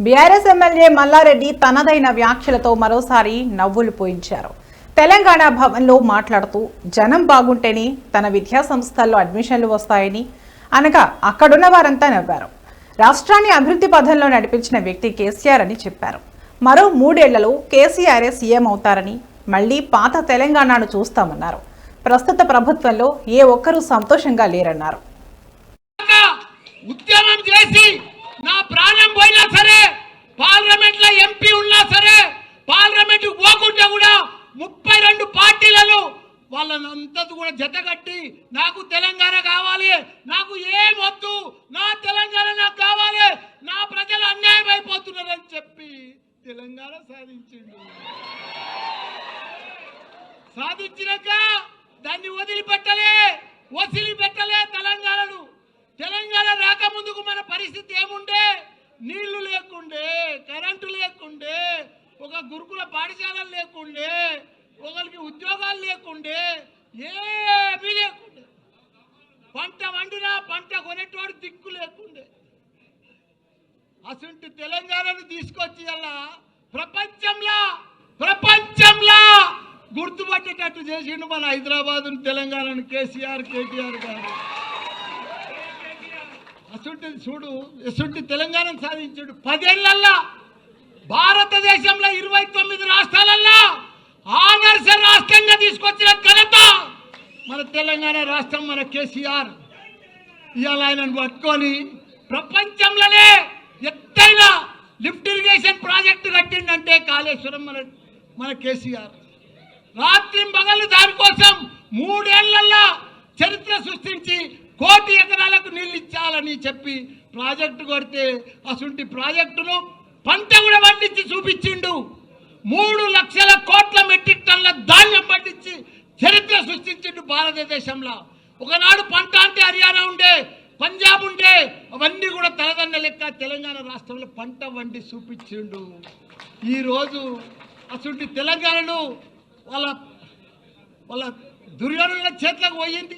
BRS MLA Mallareddy తనదైన వ్యాఖ్యలతో మరోసారి నవ్వులు పోయించారు. తెలంగాణ భవన్లో మాట్లాడుతూ జనం బాగుంటేనే తన విద్యా సంస్థల్లో అడ్మిషన్లు వస్తాయని అనగా అక్కడున్న వారంతా నవ్వారు. రాష్ట్రాన్ని అభివృద్ధి పథంలో నడిపించిన వ్యక్తి కేసీఆర్ అని చెప్పారు. మరో 3 ఏళ్లలో కేసీఆర్ సీఎం అవుతారని, మళ్లీ పాత తెలంగాణను చూస్తామన్నారు. ప్రస్తుత ప్రభుత్వంలో ఏ ఒక్కరూ సంతోషంగా లేరన్నారు. ఉద్యమం చేసి నా ప్రాణం పోయినా సరే, పార్లమెంట్ లో ఎంపీ ఉన్నా సరే, పార్లమెంట్ పోకుండా కూడా 32 పార్టీలలో వాళ్ళంతా కూడా జతగట్టి నాకు తెలంగాణ కావాలి, నాకు ఏం వద్దు, నా తెలంగాణ నాకు కావాలి, నా ప్రజలు అన్యాయం అయిపోతున్నారని చెప్పి తెలంగాణ సాధించినాక దాన్ని వదిలిపెట్టలే తెలంగాణను. తెలంగాణ రాకముందుకు మన పరిస్థితి ఏముండే? నీళ్లు లేకుండే, కరెంటు లేకుండే, ఒక గురుకుల పాఠశాలలు లేకుండే, ఒకరికి ఉద్యోగాలు లేకుండే, ఏమీ లేకుండే. పంట వండినా పంట కొనేటోడు దిక్కు లేకుండే. అసలు తెలంగాణను తీసుకొచ్చి అలా ప్రపంచంలో గుర్తుపట్టేటట్టు చేసిండు మన హైదరాబాద్ తెలంగాణను కేసీఆర్ కేటీఆర్ గారు. అసలు తెలంగాణను సాధించాడు. 10 ఏళ్లలో భారతదేశంలో 29 రాష్ట్రాలలో ఆదర్శ రాష్ట్రంగా తీసుకొచ్చిన ఘనత మన తెలంగాణ రాష్ట్రం, మన కేసీఆర్. ఇవాళ ఆయనను పట్టుకొని ప్రపంచంలోనే ఎత్తైన లిఫ్ట్ ఇరిగేషన్ ప్రాజెక్టు కట్టిందంటే కాళేశ్వరం మన కేసీఆర్. రాత్రి పగలు దానికోసం 3 ఏళ్లలో చరిత్ర సృష్టించి 1 కోటి ఎకరాలకు నీళ్ళు ఇచ్చాలని చెప్పి ప్రాజెక్టు కొడితే అసలు ప్రాజెక్టును పంట కూడా పండించి చూపించిండు. 3 లక్షల కోట్ల మెట్రిక్ టన్ల ధాన్యం పండించి చరిత్ర సృష్టించిండు భారతదేశంలో. ఒకనాడు పంట అంటే హర్యానా ఉండే, పంజాబ్ ఉండే, అవన్నీ కూడా తలదండ లెక్క తెలంగాణ రాష్ట్రంలో పంట వండి చూపించిండు. ఈరోజు అసలు తెలంగాణను వాళ్ళ దుర్యోధనుల చేతులకు పోయింది.